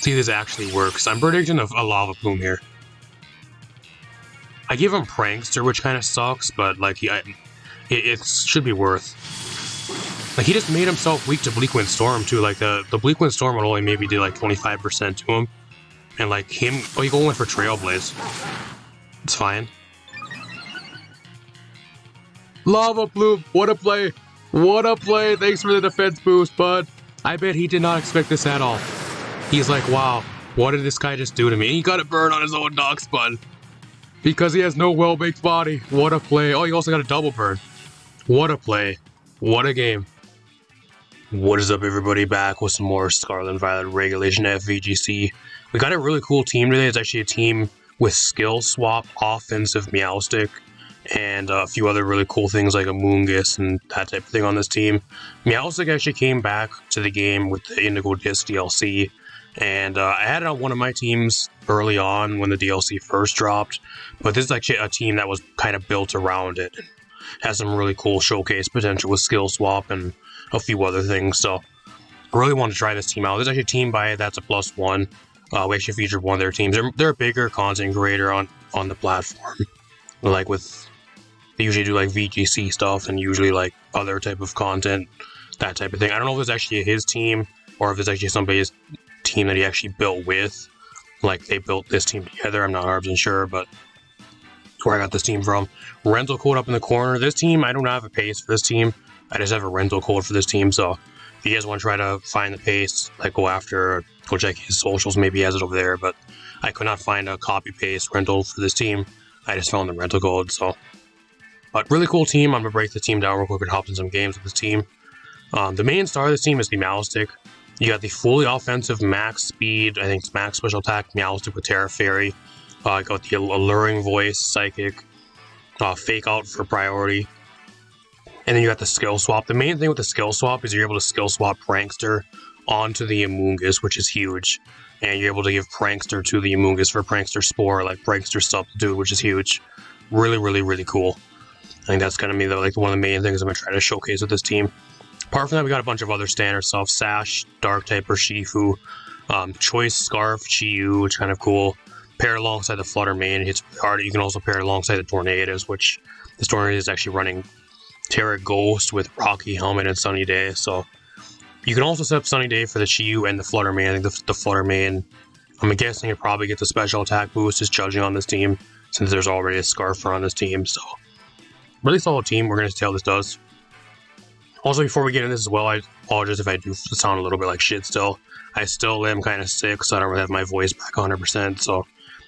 See if this actually works. I'm predicting a lava plume here. I give him Prankster, which kind of sucks, but like it should be worth. Like he just made himself weak to Bleak Wind Storm too. Like the Bleak Wind Storm would only maybe do like 25% to him, and like him, oh, he went for Trailblaze. It's fine. Lava Plume, what a play! What a play! Thanks for the defense boost, bud. I bet he did not expect this at all. He's like, wow, what did this guy just do to me? And he got a burn on his own Nox Bud. Because he has no well-baked body. What a play. Oh, he also got a double burn. What a play. What a game. What is up, everybody? Back with some more Scarlet and Violet Regulation F VGC. We got a really cool team today. It's actually a team with skill swap, offensive MEOWSTIC, and a few other really cool things like a Moongus and that type of thing on this team. MEOWSTIC actually came back to the game with the Indigo Disc DLC, and I had it on one of my teams early on when the DLC first dropped, but this is actually a team that was kind of built around it. It has some really cool showcase potential with skill swap and a few other things, so I really want to try this team out. There's actually a team by it that's a +1. We actually featured one of their teams. They're a bigger content creator on the platform. Like they usually do like VGC stuff and usually like other type of content, that type of thing. I don't know if it's actually his team or if it's actually somebody's team that he actually built with. Like they built this team together. I'm not 100% sure, but that's where I got this team from. Rental code up in the corner. This team, I don't have a pace for this team. I just have a rental code for this team. So if you guys want to try to find the pace, like go check his socials. Maybe he has it over there, but I could not find a copy paste rental for this team. I just found the rental code. So, but really cool team. I'm gonna break the team down real quick and hop in some games with this team. The main star of this team is the MEOWSTIC. You got the fully offensive max speed, I think it's max special attack MEOWSTIC with Terra Fairy. Got the alluring voice, psychic, fake out for priority. And then you got the skill swap. The main thing with the skill swap is you're able to skill swap Prankster onto the Amoongus, which is huge. And you're able to give Prankster to the Amoongus for Prankster Spore, like Prankster Substitute, which is huge. Really, really, really cool. I think that's gonna be one of the main things I'm gonna try to showcase with this team. Apart from that, we got a bunch of other standard stuff. Sash, Dark type or Shifu, Choice Scarf, Chi-Yu, which is kind of cool. Pair alongside the Flutter main, it hits really hard. You can also pair alongside the Tornadoes, which this Tornado is actually running Terra Ghost with Rocky Helmet and Sunny Day. So you can also set up Sunny Day for the Chi-Yu and the Flutter main. I think the Flutter main, I'm guessing it probably gets a special attack boost, just judging on this team, since there's already a Scarfer on this team. So really solid team. We're going to see how this does. Also, before we get into this as well, I apologize if I do sound a little bit like shit still. I still am kind of sick, so I don't really have my voice back 100%. So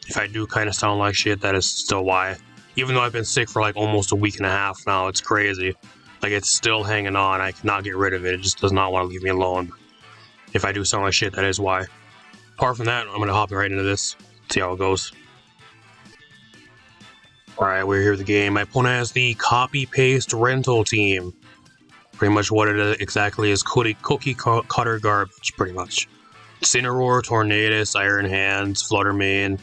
if I do kind of sound like shit, that is still why. Even though I've been sick for like almost a week and a half now, it's crazy. Like it's still hanging on. I cannot get rid of it. It just does not want to leave me alone. If I do sound like shit, that is why. Apart from that, I'm going to hop right into this. See how it goes. Alright, we're here at the game. My opponent has the copy-paste rental team. Pretty much what it is exactly is cookie cutter garbage, pretty much. Incineroar, Tornadus, Iron Hands, Flutter Mane,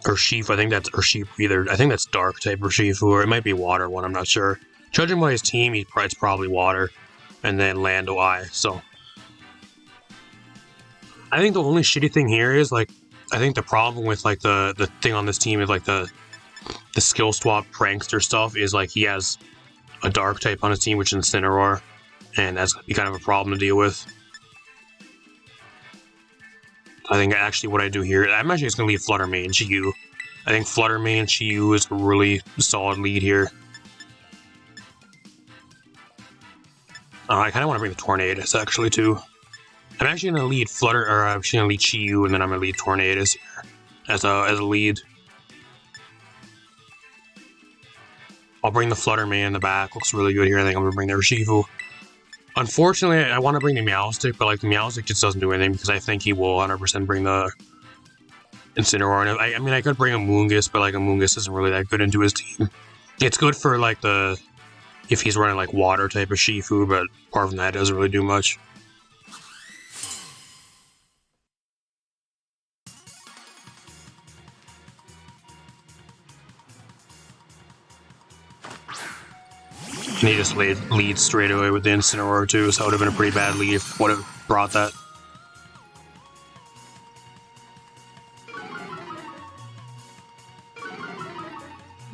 Urshifu, I think that's Urshifu either. I think that's Dark type Urshifu, or it might be Water one, I'm not sure. Judging by his team, it's probably Water. And then Lando I, so. I think the only shitty thing here is, like, I think the problem with, like, the thing on this team is, like, the skill swap Prankster stuff is, like, he has a Dark type on his team, which is Incineroar, and that's gonna be kind of a problem to deal with. I think actually what I do here, I'm actually just gonna leave Flutter Mane, Chi-Yu. I think Flutter Mane, Chi-Yu is a really solid lead here. I kind of want to bring the Tornadus actually too. I'm actually gonna lead I'm actually gonna lead Chi-Yu, and then I'm gonna lead Tornadus here as a lead. I'll bring the Flutter Mane in the back. Looks really good here. I think I'm gonna bring the Urshifu. Unfortunately, I want to bring the MEOWSTIC, but like the MEOWSTIC just doesn't do anything because I think he will 100% bring the Incineroar. And I mean, I could bring a Moongus, but like a Moongus isn't really that good into his team. It's good for like if he's running like Water type of Shifu, but apart from that, it doesn't really do much. And he just leads straight away with the Incineroar too, so that would have been a pretty bad lead if would have brought that.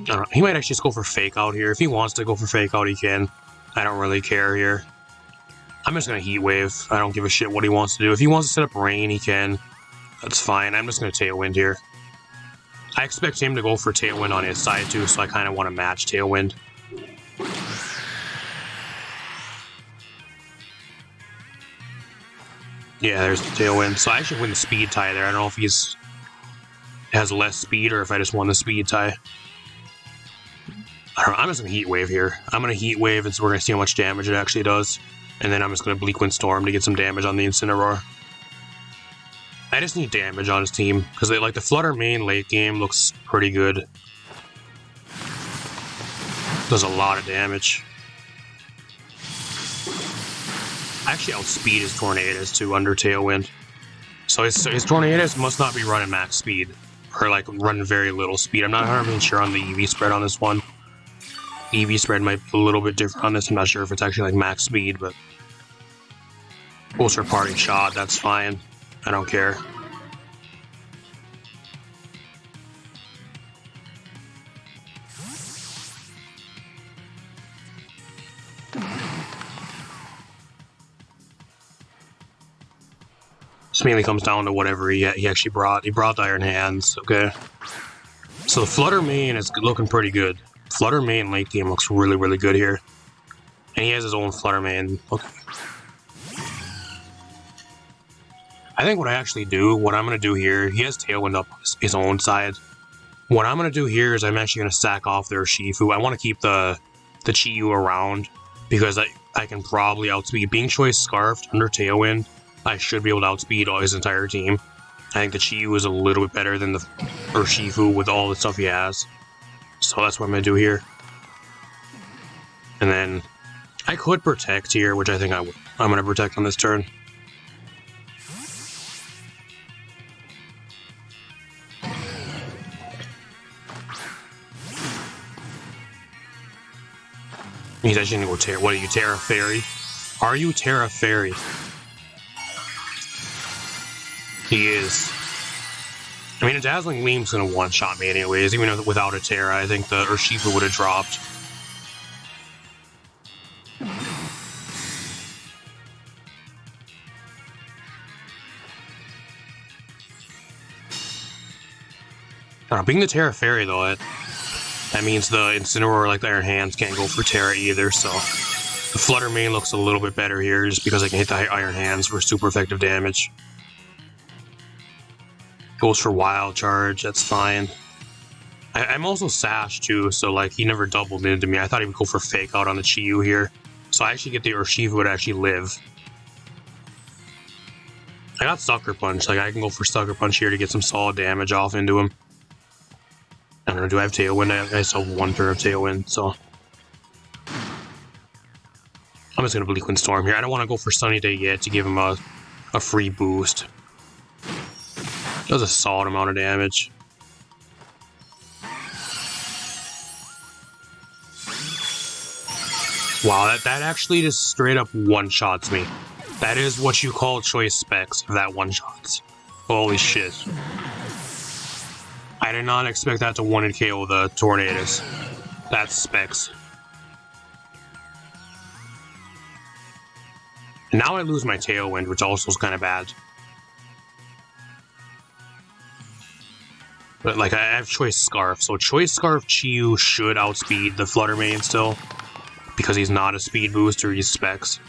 I don't know, he might actually just go for fake out here. If he wants to go for fake out, he can. I don't really care here. I'm just going to heat wave. I don't give a shit what he wants to do. If he wants to set up rain, he can. That's fine. I'm just going to tailwind here. I expect him to go for tailwind on his side too, so I kind of want to match tailwind. Yeah, there's the tailwind. So I actually win the speed tie there. I don't know if he's has less speed or if I just won the speed tie. I don't know. I'm just going to heat wave here. I'm going to heat wave, and so we're going to see how much damage it actually does. And then I'm just going to Bleak Wind Storm to get some damage on the Incineroar. I just need damage on his team, because like the Flutter main late game looks pretty good. Does a lot of damage. I actually outspeed his Tornadus too under Tailwind. So his Tornadus must not be running max speed, or like running very little speed. I'm not 100% sure on the EV spread on this one. EV spread might be a little bit different on this. I'm not sure if it's actually like max speed, but goes for party shot, that's fine. I don't care. This mainly comes down to whatever he actually brought. He brought the Iron Hands, okay. So the Flutter main is looking pretty good. Flutter main late game looks really, really good here. And he has his own Flutter main. Okay. I think what I'm going to do here, he has Tailwind up his own side. What I'm going to do here is I'm actually going to sack off their Shifu. I want to keep the Chi-Yu around because I can probably outspeed. Being Choice Scarfed under Tailwind, I should be able to outspeed all his entire team. I think the Chi-Yu is a little bit better than the Shifu with all the stuff he has. So that's what I'm going to do here. And then I could protect here, which I think I'm going to protect on this turn. He's actually going to go Terra. What are you, Terra Fairy? Are you Terra Fairy? He is. I mean, a Dazzling Gleam's going to one-shot me anyways. Even without a Terra, I think the Urshifu would have dropped. Being the Terra Fairy, though, that means the Incineroar, like the Iron Hands, can't go for Terra either, so the Flutter main looks a little bit better here just because I can hit the Iron Hands for super effective damage. Goes for Wild Charge, that's fine. I'm also Sash too, so like he never doubled into me. I thought he would go for Fake Out on the Chi-Yu here, so I actually get the Urshifu to actually live. I got Sucker Punch, like I can go for Sucker Punch here to get some solid damage off into him. I don't know, do I have Tailwind? I still have one pair of Tailwind, so I'm just going to Bleak Wind Storm here. I don't want to go for Sunny Day yet to give him a free boost. Does a solid amount of damage. Wow, that actually just straight up one-shots me. That is what you call choice specs if that one-shots. Holy shit. I did not expect that to one-hit KO the Tornadus. That's specs. And now I lose my Tailwind, which also is kind of bad. But like I have Choice Scarf, so Choice Scarf Chi-Yu should outspeed the Flutter main still. Because he's not a speed booster, he's specs.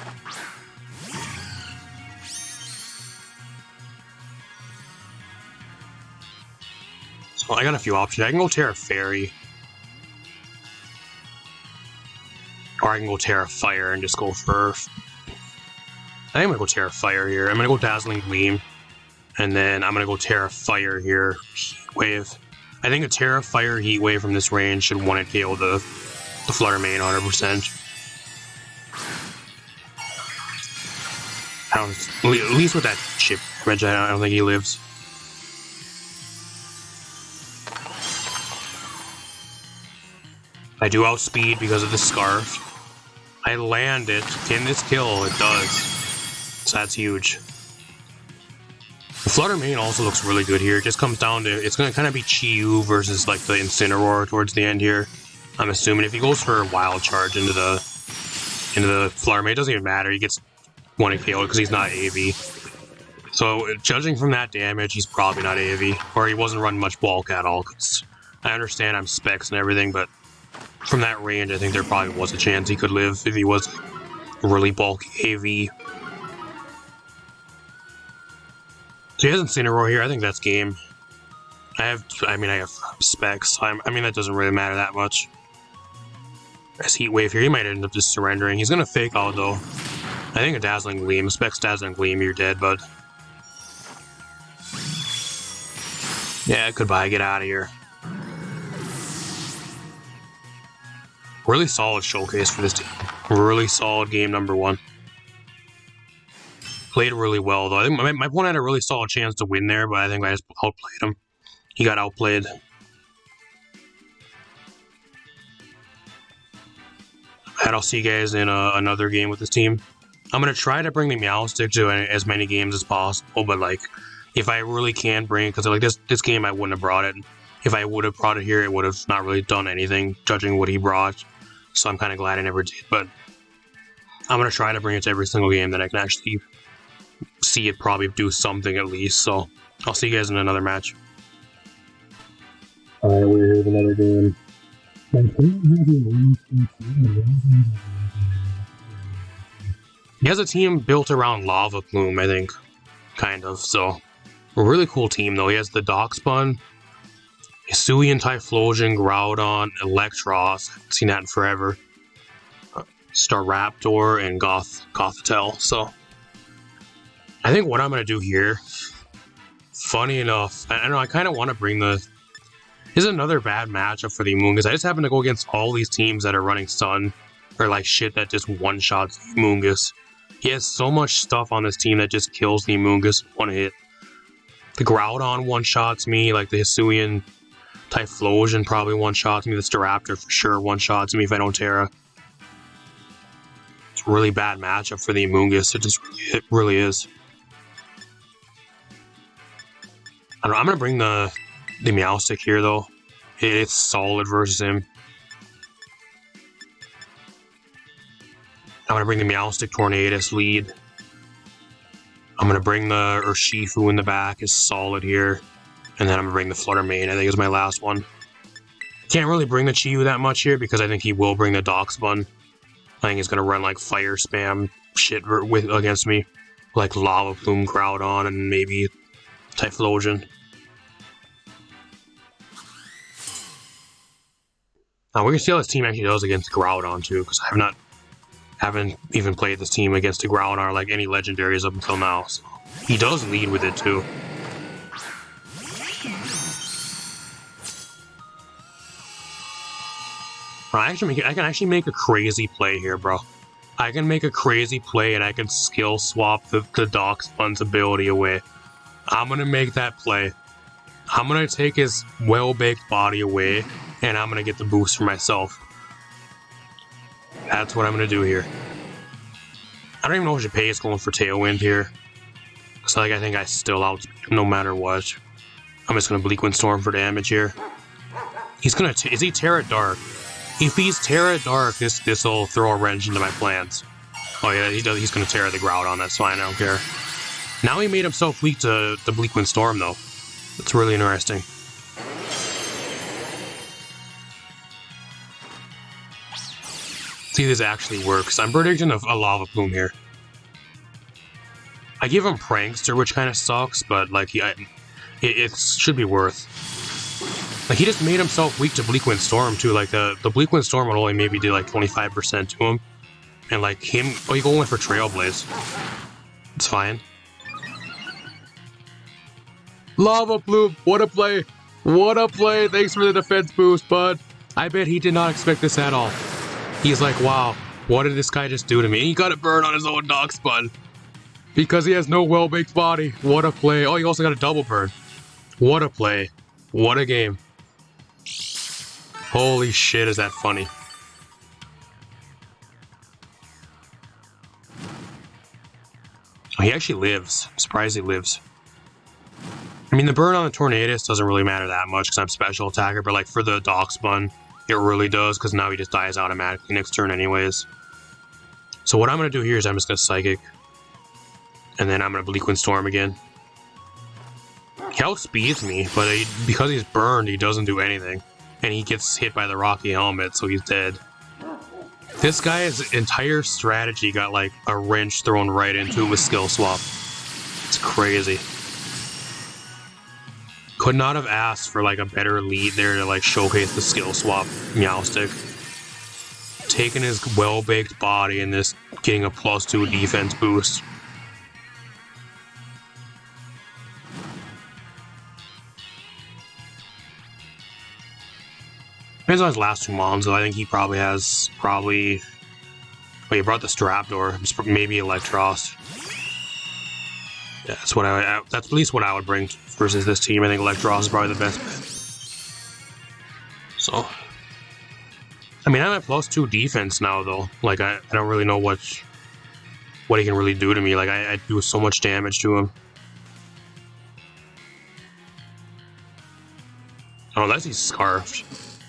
So I got a few options. I can go Terra Fairy. Or I can go Terra Fire and just go for... I think I'm going to go Terra Fire here. I'm going to go Dazzling Gleam. And then I'm going to go Terra Fire here. Heat Wave. I think a Terra Fire Heat Wave from this range should one-hit KO the Flutter main 100%. At least with that chip Reg, I don't think he lives. I do outspeed because of the Scarf. I land it. Can this kill? It does. So that's huge. Flutter Mane also looks really good here. It just comes down to, it's going to kind of be Chi-Yu versus like the Incineroar towards the end here. I'm assuming if he goes for a wild charge into the Flutter Mane, it doesn't even matter. He gets 1 KO because he's not AV. So judging from that damage, he's probably not AV, or he wasn't running much bulk at all. Cause I understand I'm specs and everything, but from that range, I think there probably was a chance he could live if he was really bulky AV. So he has Incineroar here. I think that's game. I have specs. So I mean, that doesn't really matter that much. As Heat Wave here, he might end up just surrendering. He's gonna fake out though. I think a Dazzling Gleam. Specs Dazzling Gleam, you're dead, bud. Yeah, goodbye. Get out of here. Really solid showcase for this team. Really solid game number 1. Played really well, though. I think my opponent had a really solid chance to win there, but I think I just outplayed him. He got outplayed. And I'll see you guys in another game with this team. I'm going to try to bring the MEOWSTIC to as many games as possible, but, like, if I really can bring it, because, like, this game I wouldn't have brought it. If I would have brought it here, it would have not really done anything, judging what he brought. So I'm kind of glad I never did, but I'm going to try to bring it to every single game that I can actually see it probably do something at least. So I'll see you guys in another match. Alright, we're here with another game. He has a team built around Lava Plume, I think. Kind of, so a really cool team though. He has the Darkspun, Hisuian, Typhlosion, Groudon, Electros, haven't seen that in forever, Staraptor, and Gothitelle. So I think what I'm going to do here, funny enough, I know I kind of want to bring this is another bad matchup for the Amoonguss. I just happen to go against all these teams that are running Sun, or like shit that just one-shots the Amoonguss. He has so much stuff on this team that just kills the Amoonguss one hit. The Groudon one-shots me, like the Hisuian Typhlosion probably one-shots me, the Staraptor for sure one-shots me if I don't Terra. It's a really bad matchup for the Amoonguss, it really is. I don't know, I'm gonna bring the MEOWSTIC here though. It's solid versus him. I'm gonna bring the MEOWSTIC Tornadus lead. I'm gonna bring the Urshifu in the back, is solid here. And then I'm gonna bring the Flutter Mane, I think is my last one. Can't really bring the Chi-Yu that much here because I think he will bring the Darkspun. I think he's gonna run like fire spam shit against me. Like Lava Plume, Groudon, and maybe Typhlosion. Now we're gonna see how this team actually does against Groudon too, because I haven't even played this team against a Groudon or like any legendaries up until now. So he does lead with it too. I can actually make a crazy play here, bro. I can make a crazy play and I can skill swap the Darkspun's ability away. I'm gonna make that play. I'm gonna take his well-baked body away and I'm gonna get the boost for myself. That's what I'm gonna do here. I don't even know if Japay is going for Tailwind here. So like I think I still outspeed him no matter what. I'm just gonna Bleak Wind Storm for damage here. He's gonna is he Terra Dark? If he's Terra Dark, this'll throw a wrench into my plans. Oh yeah, he's gonna Terra the Groudon, that's fine, I don't care. Now he made himself weak to the Bleak Wind Storm though. That's really interesting. See if this actually works. I'm predicting a Lava Plume here. I give him Prankster, which kind of sucks, but like it should be worth. Like he just made himself weak to Bleak Wind Storm too. Like the Bleak Wind Storm would only maybe do like 25% to him, and like him, oh, he going for Trailblaze. It's fine. Lava Plume, what a play! What a play! Thanks for the defense boost, bud. I bet he did not expect this at all. He's like, wow, what did this guy just do to me? He got a burn on his own Darkspun. Because he has no well-baked body. What a play. Oh, he also got a double burn. What a play. What a game. Holy shit, is that funny. Oh, he actually lives. I'm surprised he lives. I mean, the burn on the Tornadus doesn't really matter that much because I'm special attacker, but like for the Darkspawn, it really does because now he just dies automatically next turn anyways. So what I'm going to do here is I'm just going to Psychic. And then I'm going to Bleak Wind Storm again. He outspeeds me, but because he's burned, he doesn't do anything. And he gets hit by the Rocky Helmet, so he's dead. This guy's entire strategy got like a wrench thrown right into it with Skill Swap. It's crazy. Could not have asked for like a better lead there to like showcase the Skill Swap MEOWSTIC. Taking his well-baked body and this getting a +2 defense boost. Depends on his last 2 mons, though. I think he probably has Oh, he brought the Strapdoor. Maybe Electros. Yeah, that's what that's at least what I would bring versus this team. I think Electros is probably the best bet. So, I mean, I'm at +2 defense now, though. Like, I don't really know what he can really do to me. Like, I do so much damage to him. Oh, unless he's Scarfed.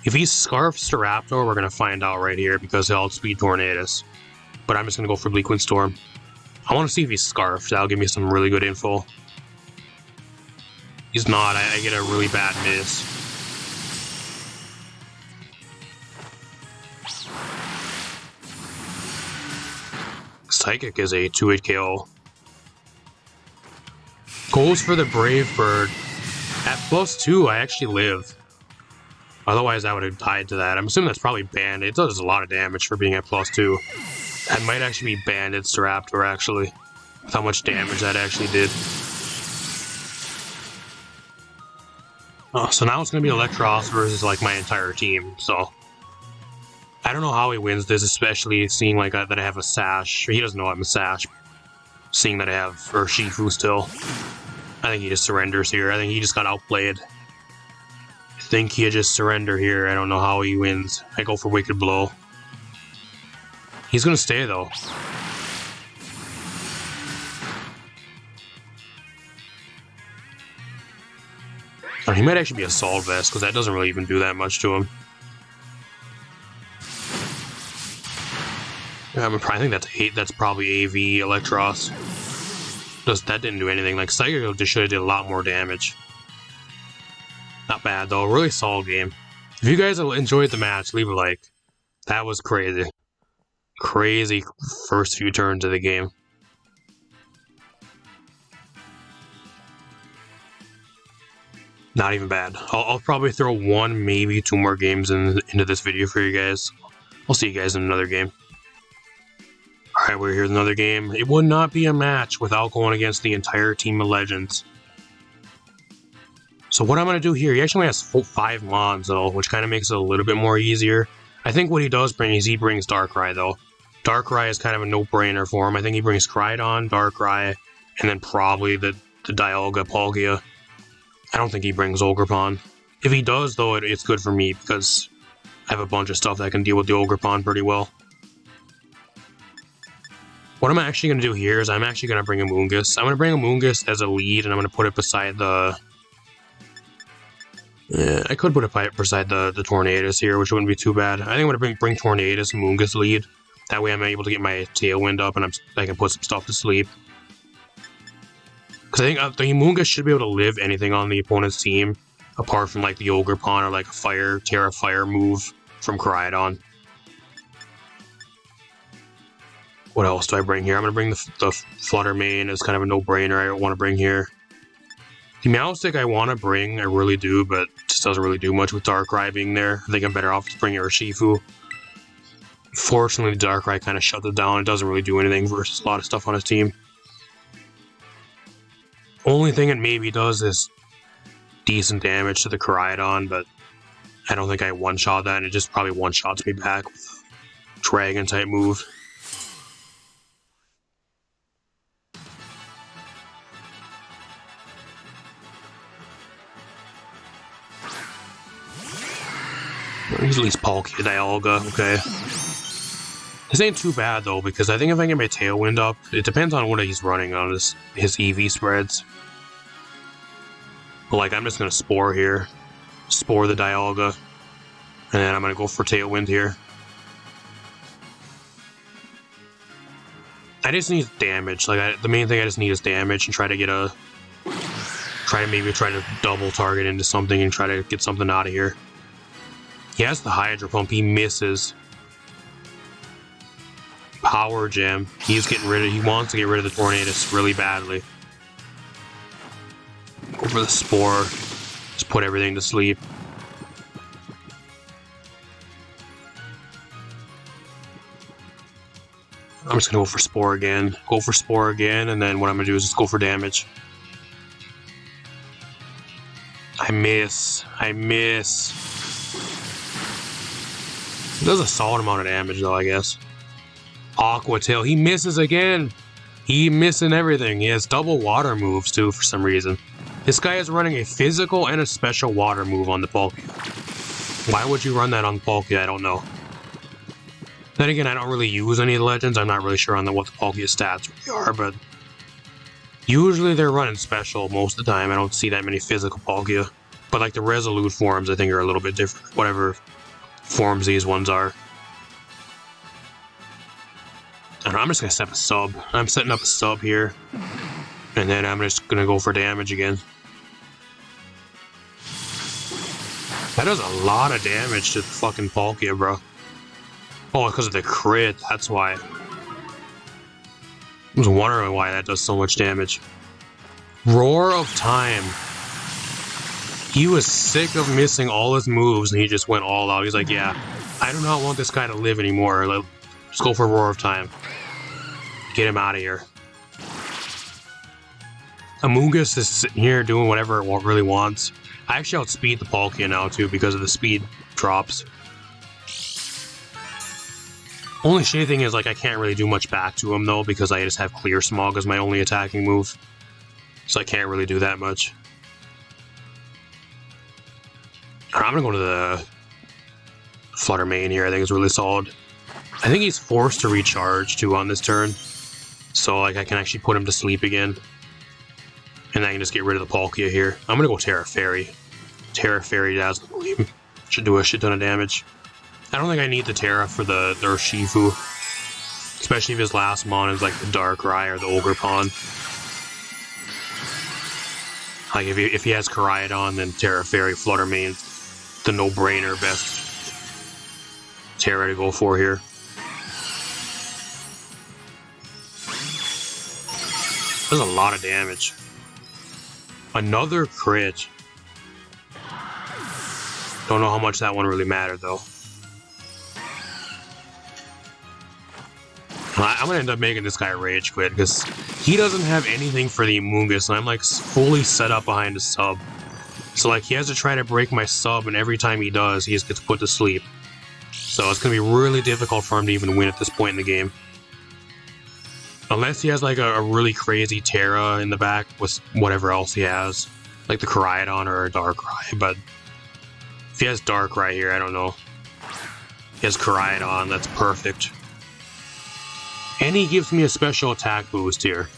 If he's Scarfed Staraptor, we're going to find out right here because he'll outspeed Tornadus. But I'm just going to go for Bleak Wind Storm. I want to see if he's Scarfed. That'll give me some really good info. He's not. I get a really bad miss. Psychic is a 2-hit KO. Goes for the Brave Bird. At +2, I actually live. Otherwise, I would have died to that. I'm assuming that's probably banned. It does a lot of damage for being at +2. That might actually be Banded Staraptor, actually. With how much damage that actually did. Oh, so now it's going to be Electros versus, like, my entire team, so... I don't know how he wins this, especially seeing, like, that I have a Sash. He doesn't know I'm a Sash. Seeing that I have Urshifu still. I think he just surrenders here. I think he just got outplayed. I think he'll just surrender here. I don't know how he wins. I go for Wicked Blow. He's gonna stay though. Or he might actually be Assault Vest because that doesn't really even do that much to him. I think that's probably AV Electros. That didn't do anything. Like Psychic just should have did a lot more damage. Not bad though. Really solid game. If you guys enjoyed the match, leave a like. That was crazy. Crazy first few turns of the game. Not even bad. I'll probably throw 1, maybe 2 more games into this video for you guys. I'll see you guys in another game. Alright, we're here with another game. It would not be a match without going against the entire team of legends. So what I'm going to do here, he actually has 5 mons though, which kind of makes it a little bit more easier. I think what he does bring is he brings Darkrai though. Darkrai is kind of a no-brainer for him. I think he brings Cridon, Darkrai, and then probably the Dialga Palkia. I don't think he brings Ogerpon. If he does though, it's good for me because I have a bunch of stuff that can deal with the Ogerpon pretty well. What I'm actually going to do here is I'm actually going to bring a Moongus. I'm going to bring a Moongus as a lead, and I'm going to put it beside the... Yeah, I could put it beside the Tornadus here, which wouldn't be too bad. I think I'm going to bring Tornadus and Moongus lead. That way I'm able to get my Tailwind up, and I can put some stuff to sleep. Because I think the Moongus should be able to live anything on the opponent's team, apart from like the Ogerpon or like a Terra Fire move from Cridon. What else do I bring here? I'm going to bring the Flutter Mane as kind of a no-brainer I want to bring here. The MEOWSTIC I want to bring, I really do, but it just doesn't really do much with Darkrai being there. I think I'm better off just bringing Urshifu. Fortunately, Darkrai kind of shuts it down. It doesn't really do anything versus a lot of stuff on his team. Only thing it maybe does is decent damage to the Cridon, but I don't think I one-shot that, and it just probably one-shots me back with a Dragon-type move. He's at least Palkia, Dialga, okay. This ain't too bad though, because I think if I get my Tailwind up, it depends on what he's running on his EV spreads. But like, I'm just gonna Spore here. Spore the Dialga. And then I'm gonna go for Tailwind here. I just need damage. Like, the main thing I just need is damage and try to get a... maybe try to double target into something and try to get something out of here. He has the Hydro Pump. He misses. Power Gem. He wants to get rid of the Tornadus really badly. Go for the Spore. Just put everything to sleep. I'm just gonna go for Spore again. Go for Spore again, and then what I'm gonna do is just go for damage. I miss. It does a solid amount of damage though, I guess. Aqua Tail, he misses again. He missing everything. He has double water moves too for some reason. This guy is running a physical and a special water move on the Palkia. Why would you run that on Palkia? I don't know. Then again, I don't really use any of the legends. I'm not really sure on what the Palkia stats really are, but usually they're running special most of the time. I don't see that many physical Palkia. But like the Resolute forms, I think are a little bit different. Whatever forms these ones are. And I'm just gonna set up a sub. I'm setting up a sub here. And then I'm just gonna go for damage again. That does a lot of damage to the fucking Palkia, bro. Oh, because of the crit, that's why. I was wondering why that does so much damage. Roar of Time. He was sick of missing all his moves and he just went all out. He's like, yeah, I do not want this guy to live anymore. Let's go for Roar of Time. Get him out of here. Amoonguss is sitting here doing whatever it really wants. I actually outspeed the Palkia now too because of the speed drops. Only shitty thing is like I can't really do much back to him though because I just have Clear Smog as my only attacking move. So I can't really do that much. I'm gonna go to the Flutter Mane here. I think it's really solid. I think he's forced to recharge too on this turn. So like I can actually put him to sleep again. And I can just get rid of the Palkia here. I'm gonna go Terra Fairy. Terra Fairy Dazzle Gleam. Should do a shit ton of damage. I don't think I need the Terra for the Urshifu. Especially if his last mon is like the Darkrai or the Ogerpon. Like if he has Koraidon, then Terra Fairy Flutter Mane's the no-brainer best Terra to go for here. Does a lot of damage. Another crit. Don't know how much that one really mattered though. I'm gonna end up making this guy rage quit because he doesn't have anything for the Amoonguss and I'm like fully set up behind a sub. So like he has to try to break my sub and every time he does he just gets put to sleep. So it's gonna be really difficult for him to even win at this point in the game. Unless he has like a really crazy Terra in the back with whatever else he has. Like the Koraidon or a Darkrai, but if he has Darkrai here, I don't know. He has Koraidon, that's perfect. And he gives me a special attack boost here.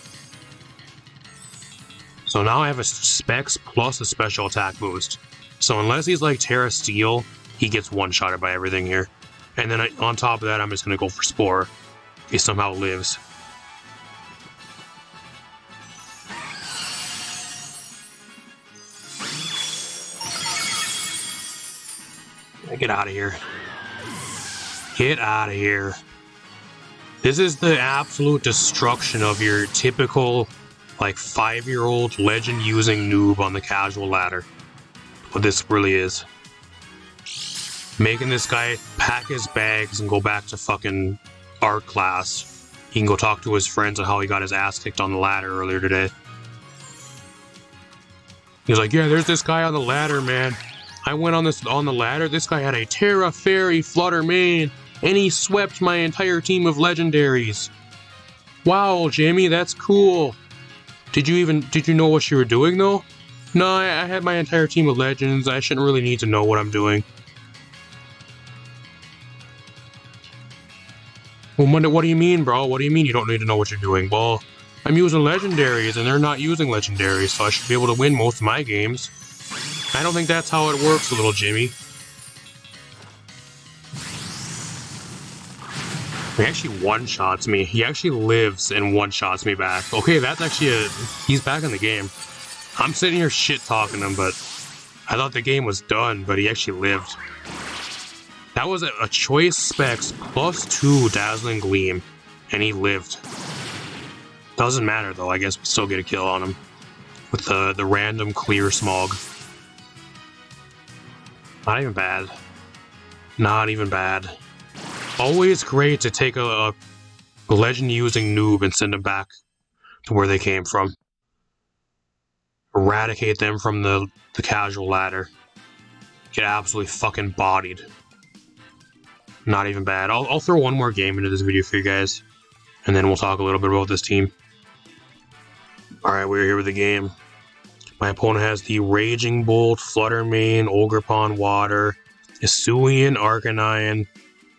So now I have a Specs plus a special attack boost. So unless he's like Terra Steel, he gets one-shotted by everything here. And then on top of that, I'm just going to go for Spore. If he somehow lives. Get out of here. Get out of here. This is the absolute destruction of your typical, like, 5-year-old legend-using noob on the casual ladder. What this really is. Making this guy pack his bags and go back to fucking art class. He can go talk to his friends on how he got his ass kicked on the ladder earlier today. He's like, yeah, there's this guy on the ladder, man. I went on the ladder. This guy had a Terra Fairy Flutter Mane, and he swept my entire team of legendaries. Wow, Jamie, that's cool. Did you know what you were doing though? No, I had my entire team of legends. I shouldn't really need to know what I'm doing. Well, what do you mean, bro? What do you mean you don't need to know what you're doing? Well, I'm using legendaries, and they're not using legendaries, so I should be able to win most of my games. I don't think that's how it works, little Jimmy. He actually one-shots me. He actually lives and one-shots me back. Okay, that's actually he's back in the game. I'm sitting here shit-talking him, but I thought the game was done, but he actually lived. That was a choice specs +2 dazzling gleam, and he lived. Doesn't matter though, I guess we still get a kill on him. With the random clear smog. Not even bad. Not even bad. Always great to take a legend-using noob and send them back to where they came from. Eradicate them from the casual ladder. Get absolutely fucking bodied. Not even bad. I'll throw one more game into this video for you guys, and then we'll talk a little bit about this team. Alright, we're here with the game. My opponent has the Raging Bolt, Fluttermane, Ogerpon Water, Hisuian, Arcanine.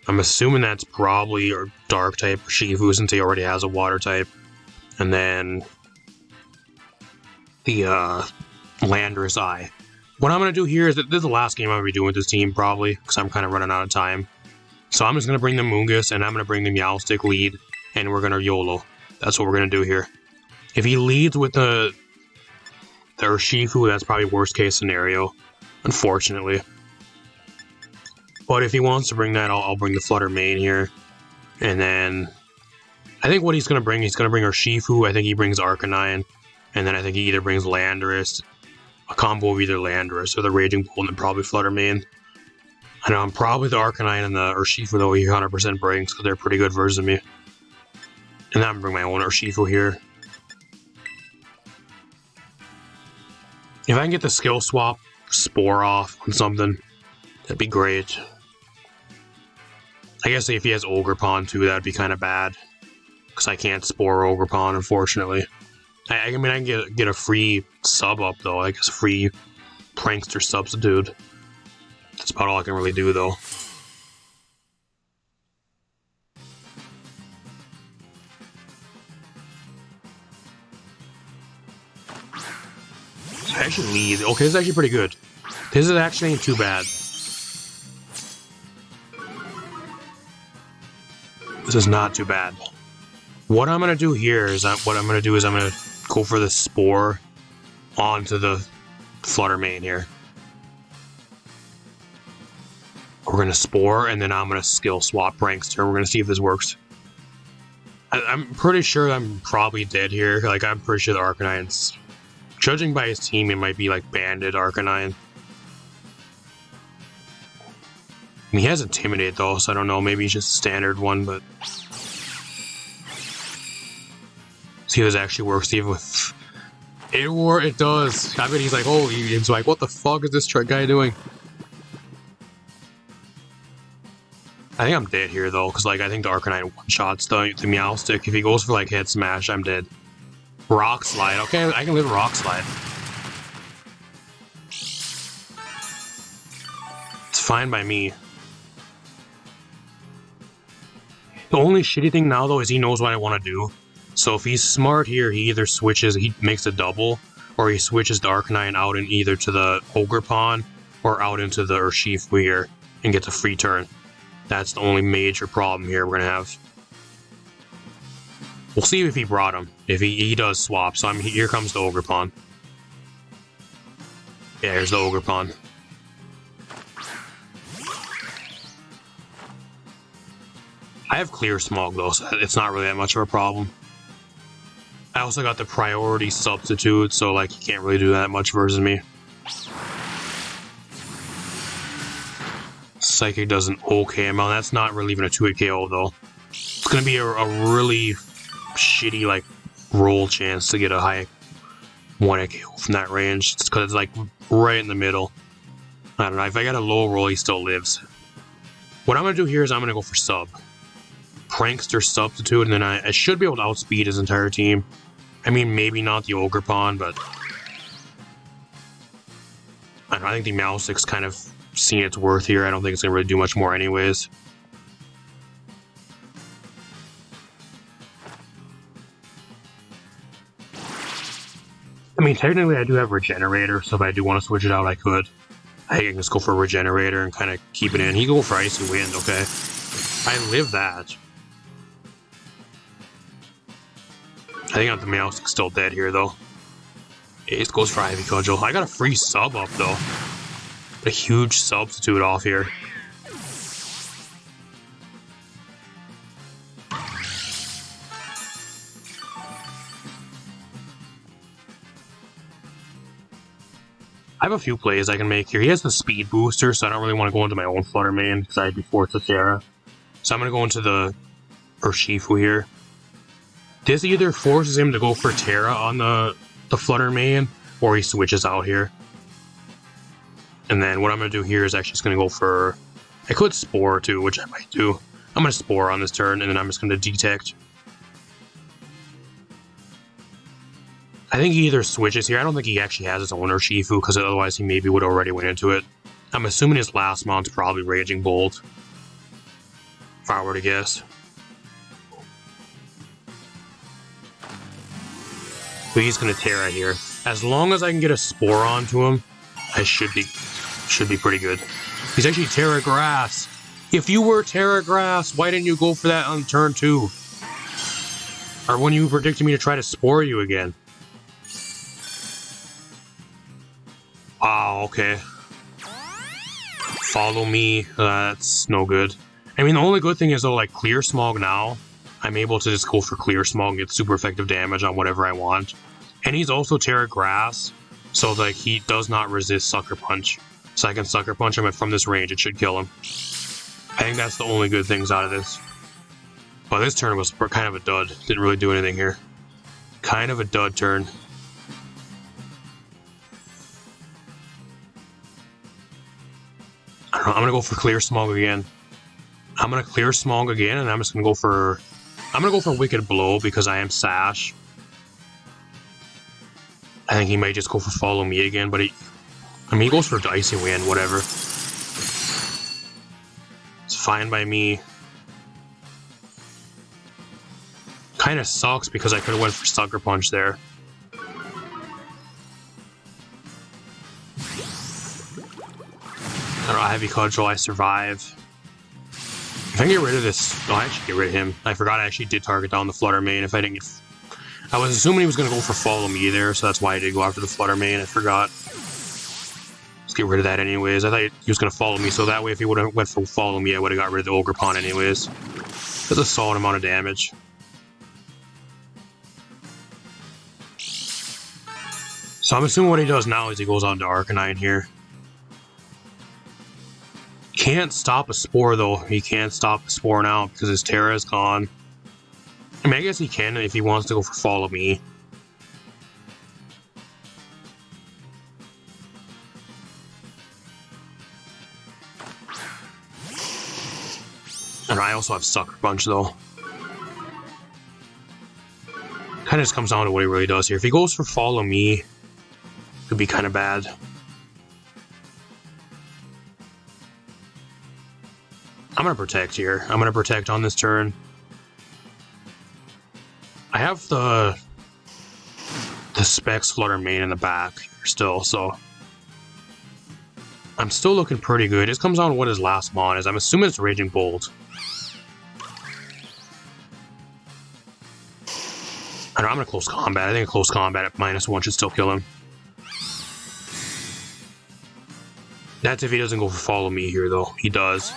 I'm assuming that's probably a Dark type Shifu since he already has a Water type. And then the Landorus Eye. What I'm going to do here is that this is the last game I'm going to be doing with this team probably, because I'm kind of running out of time. So I'm just going to bring the Moongus, and I'm going to bring the MEOWSTIC lead, and we're going to YOLO. That's what we're going to do here. If he leads with the Urshifu, that's probably worst case scenario, unfortunately. But if he wants to bring that, I'll bring the Fluttermane here. And then I think what he's going to bring Urshifu. I think he brings Arcanine. And then I think he either brings Landorus, a combo of either Landorus or the Raging Bolt, and then probably Fluttermane. I know I'm probably the Arcanine and the Urshifu though he 100% brings, because they're pretty good versions of me. And then I'm going to bring my own Urshifu here. If I can get the skill swap Spore off on something, that'd be great. I guess if he has Ogerpon too, that'd be kind of bad. Because I can't Spore Ogerpon, unfortunately. I mean, I can get a free sub up though, I guess a free Prankster substitute. That's about all I can really do though. I actually lead. Okay, this is actually pretty good. This is actually ain't too bad. This is not too bad. What I'm gonna do here is I'm gonna go for the Spore onto the Fluttermane here. We're gonna Spore, and then I'm gonna skill swap Prankster. We're gonna see if this works. I'm pretty sure I'm probably dead here. Like, I'm pretty sure the Arcanine's... Judging by his team, it might be like Banded Arcanine. And he has Intimidate though, so I don't know. Maybe he's just a standard one, but... See if this actually works, see if with... It does! I bet he's like, oh, he's like, what the fuck is this guy doing? I think I'm dead here though, because like I think the Arcanine one-shots the MEOWSTIC. If he goes for like Head Smash, I'm dead. Rock Slide. Okay, I can live Rock Slide. It's fine by me. The only shitty thing now though is he knows what I want to do. So if he's smart here, he either switches, he makes a double, or he switches the Arcanine out and either to the Ogerpon or out into the Urshifu here and gets a free turn. That's the only major problem here we're gonna have. We'll see if he brought him. If he does swap, so here comes the Ogerpon. Yeah, here's the Ogerpon. I have clear smog though, so it's not really that much of a problem. I also got the priority substitute, so like you can't really do that much versus me. Psychic does an okay amount. That's not really even a 2-hit KO though. It's gonna be a really shitty like roll chance to get a high 1-hit KO from that range. It's because it's like right in the middle. I don't know. If I got a low roll, he still lives. What I'm gonna do here is I'm gonna go for sub. Prankster substitute, and then I should be able to outspeed his entire team. I mean, maybe not the Ogerpon, but I don't know, I think the MEOWSTIC's kind of seen its worth here. I don't think it's gonna really do much more anyways. I mean, technically I do have Regenerator, so if I do want to switch it out, I could. I can just go for Regenerator and kind of keep it in. He go for Icy Wind, okay. I live that. I think the MEOWSTIC's still dead here, though. Ace goes for Ivy Cudgel. I got a free sub up, though. A huge substitute off here. I have a few plays I can make here. He has the speed booster, so I don't really want to go into my own Flutter main because I'd be forced to Terra. So I'm going to go into the Urshifu here. This either forces him to go for Terra on the Flutter main, or he switches out here. And then what I'm going to do here is actually just going to go for... I could Spore too, which I might do. I'm going to Spore on this turn, and then I'm just going to Detect. I think he either switches here. I don't think he actually has his own Urshifu, because otherwise he maybe would already went into it. I'm assuming his last mount's probably Raging Bolt, if I were to guess. But he's going to Terra here. As long as I can get a Spore onto him, I should be pretty good. He's actually Terra Grass. If you were Terra Grass, why didn't you go for that on turn 2? Or when you predicted me to try to Spore you again? Wow, okay. Follow me. That's no good. I mean, the only good thing is, though, like, Clear Smog now, I'm able to just go for Clear Smog and get super effective damage on whatever I want. And he's also Terra Grass, so, like, he does not resist Sucker Punch. So I can Sucker Punch him, and from this range, it should kill him. I think that's the only good things out of this. But this turn was kind of a dud. Didn't really do anything here. Kind of a dud turn. I don't know, I'm gonna go for Clear Smog again. I'm gonna Clear Smog again, and I'm just gonna go for... I'm gonna go for Wicked Blow, because I am Sash. I think he might just go for Follow Me again, but he... I mean, he goes for Icy Wind, whatever. It's fine by me. Kinda sucks, because I could've went for Sucker Punch there. I don't know, Ivy Cudgel, I survive. If I can get rid of this... Oh, I actually get rid of him. I forgot I actually did target down the Flutter main if I didn't get... I was assuming he was going to go for Follow Me there, so that's why I did go after the Flutter main. I forgot. Let's get rid of that anyways. I thought he was going to Follow Me, so that way if he would have went for Follow Me, I would have got rid of the Ogre Pawn anyways. That's a solid amount of damage. So I'm assuming what he does now is he goes on to Arcanine here. Can't stop a Spore though. He can't stop a Spore now because his Terra is gone. I mean, I guess he can if he wants to go for Follow Me. And I also have Sucker Punch though. Kind of just comes down to what he really does here. If he goes for Follow Me, it could be kind of bad. I'm going to Protect here. I'm going to Protect on this turn. I have the Specs Flutter main in the back here still, so I'm still looking pretty good. It comes down to what his last mon is. I'm assuming it's Raging Bolt. I don't know, I'm going to Close Combat. I think a Close Combat at -1 should still kill him. That's if he doesn't go for Follow Me here, though. He does.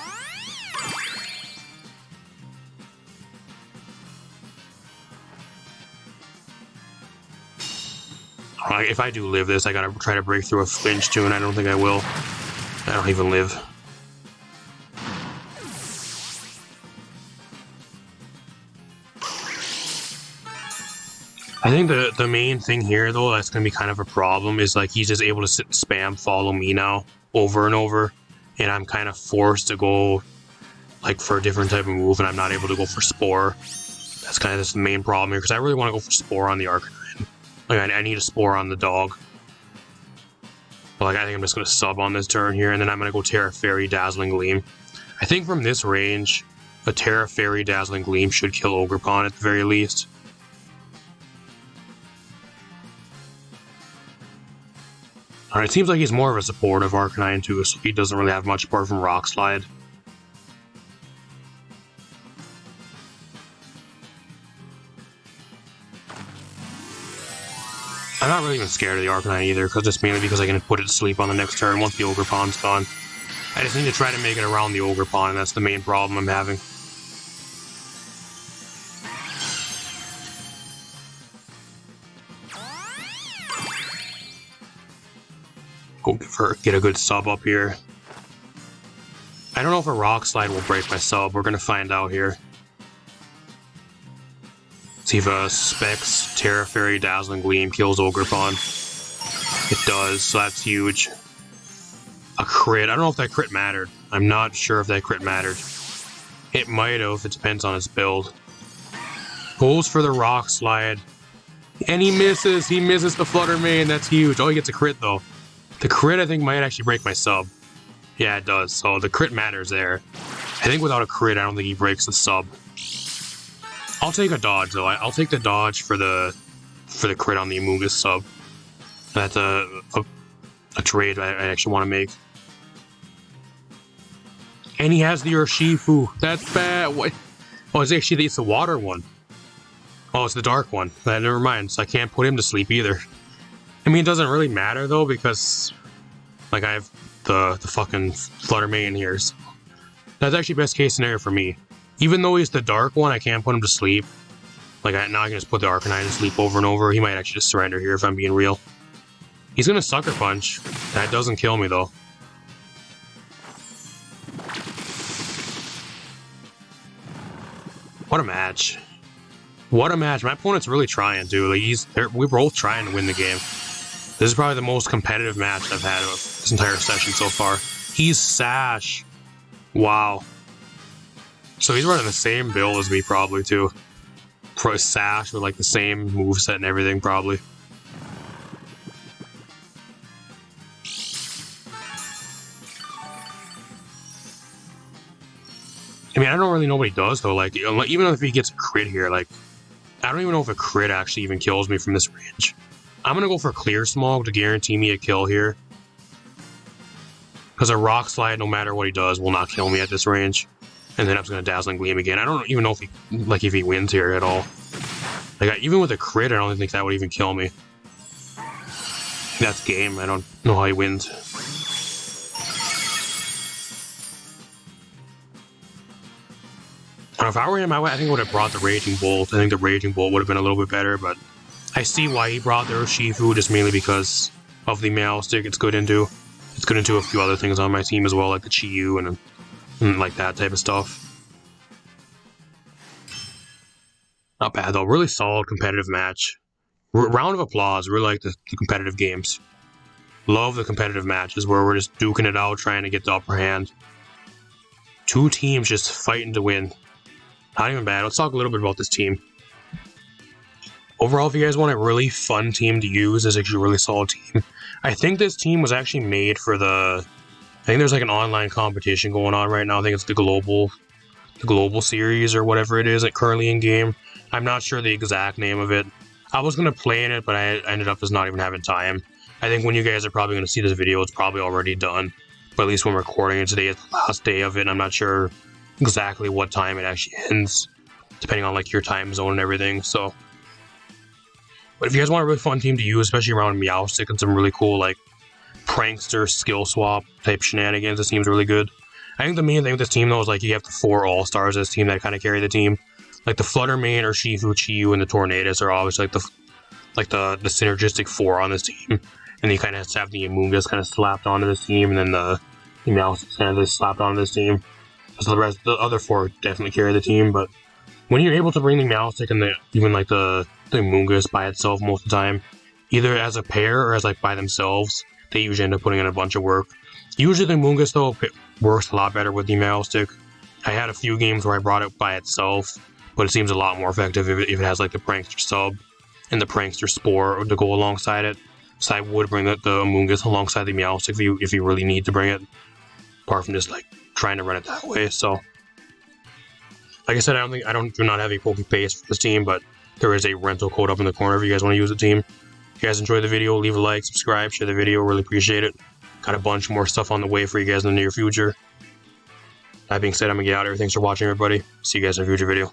If I do live this, I gotta try to break through a flinch too, and I don't think I will. I don't even live. I think the main thing here, though, that's gonna be kind of a problem is like he's just able to sit and spam Follow Me now over and over, and I'm kind of forced to go like for a different type of move, and I'm not able to go for Spore. That's kind of the main problem here because I really want to go for Spore on the Arcanine. Like, I need a Spore on the dog. But like, I think I'm just going to sub on this turn here, and then I'm going to go Terra Fairy Dazzling Gleam. I think from this range, a Terra Fairy Dazzling Gleam should kill Ogre Pawn at the very least. Alright, it seems like he's more of a supportive Arcanine too, so he doesn't really have much apart from Rock Slide. I'm not really even scared of the Arcanine either, because it's mainly because I can put it to sleep on the next turn once the Ogerpon's gone. I just need to try to make it around the Ogerpon, and that's the main problem I'm having. Go get a good sub up here. I don't know if a Rock Slide will break my sub. We're gonna find out here. See if a Specs, Terra Fairy, Dazzling Gleam kills Ogerpon. It does, so that's huge. A crit. I don't know if that crit mattered. I'm not sure if that crit mattered. It might have. It depends on his build. Goes for the Rock Slide. And he misses. He misses the Flutter Mane. That's huge. Oh, he gets a crit though. The crit, I think, might actually break my sub. Yeah, it does. So the crit matters there. I think without a crit, I don't think he breaks the sub. I'll take a dodge, though. I'll take the dodge for the crit on the Amoonguss sub. That's a trade I actually want to make. And he has the Urshifu. That's bad. What? Oh, it's the water one. Oh, it's the dark one. Never mind. So I can't put him to sleep either. I mean, it doesn't really matter, though, because, like, I have the fucking Flutter Mane here. So that's actually best case scenario for me. Even though he's the dark one, I can't put him to sleep. Like, now I can just put the Arcanine to sleep over and over. He might actually just surrender here if I'm being real. He's gonna Sucker Punch. That doesn't kill me, though. What a match. What a match. My opponent's really trying, dude. Like, we're both trying to win the game. This is probably the most competitive match I've had of this entire session so far. He's Sash. Wow. So he's running the same build as me, probably, too. For a Sash with, like, the same moveset and everything, probably. I mean, I don't really know what he does, though. Like, even if he gets a crit here, like, I don't even know if a crit actually even kills me from this range. I'm gonna go for Clear Smog to guarantee me a kill here. Because a Rock Slide, no matter what he does, will not kill me at this range. And then I'm just gonna Dazzling Gleam again. I don't even know if he wins here at all. Like, even with a crit, I don't think that would even kill me. That's game. I don't know how he wins. If I were him, I think I would have brought the Raging Bolt. I think the Raging Bolt would have been a little bit better, but I see why he brought the Urshifu, just mainly because of the MEOWSTIC it's good into. It's good into a few other things on my team as well, like the Chi-Yu and like that type of stuff. Not bad, though. Really solid competitive match. Round of applause. Really like the competitive games. Love the competitive matches where we're just duking it out, trying to get the upper hand. Two teams just fighting to win. Not even bad. Let's talk a little bit about this team. Overall, if you guys want a really fun team to use, this is actually a really solid team. I think this team was actually made for I think there's like an online competition going on right now. I think it's the global series or whatever it is currently in game. I'm not sure the exact name of it. I was going to play in it, but I ended up just not even having time. I think when you guys are probably going to see this video, it's probably already done. But at least when we're recording it today, it's the last day of it, and I'm not sure exactly what time it actually ends, depending on like your time zone and everything. So, but if you guys want a really fun team to use, especially around MEOWSTIC and some really cool like prankster skill swap type shenanigans, it seems really good. I think the main thing with this team though is like you have the 4 all-stars as team that kind of carry the team. Like the Flutter Mane, Urshifu, Chi-Yu, and the Tornadus are always like the synergistic 4 on this team. And you kind of have to have the Amoonguss kind of slapped onto this team, and then the MEOWSTIC kind of just slapped onto this team. So the other 4 definitely carry the team, but when you're able to bring the MEOWSTIC and even like the Amoonguss by itself most of the time, either as a pair or as like by themselves, they usually end up putting in a bunch of work. Usually the Amoonguss though works a lot better with the MEOWSTIC. I had a few games where I brought it by itself, but it seems a lot more effective if it has like the Prankster sub and the Prankster Spore to go alongside it. So I would bring the Amoonguss alongside the MEOWSTIC if you really need to bring it, apart from just like trying to run it that way. So, like I said, I do not have a Poke Paste for this team, but there is a rental code up in the corner if you guys want to use the team. If you guys enjoyed the video, leave a like, subscribe, share the video. Really appreciate it. Got a bunch more stuff on the way for you guys in the near future. That being said, I'm gonna get out of here. Thanks for watching, everybody. See you guys in a future video.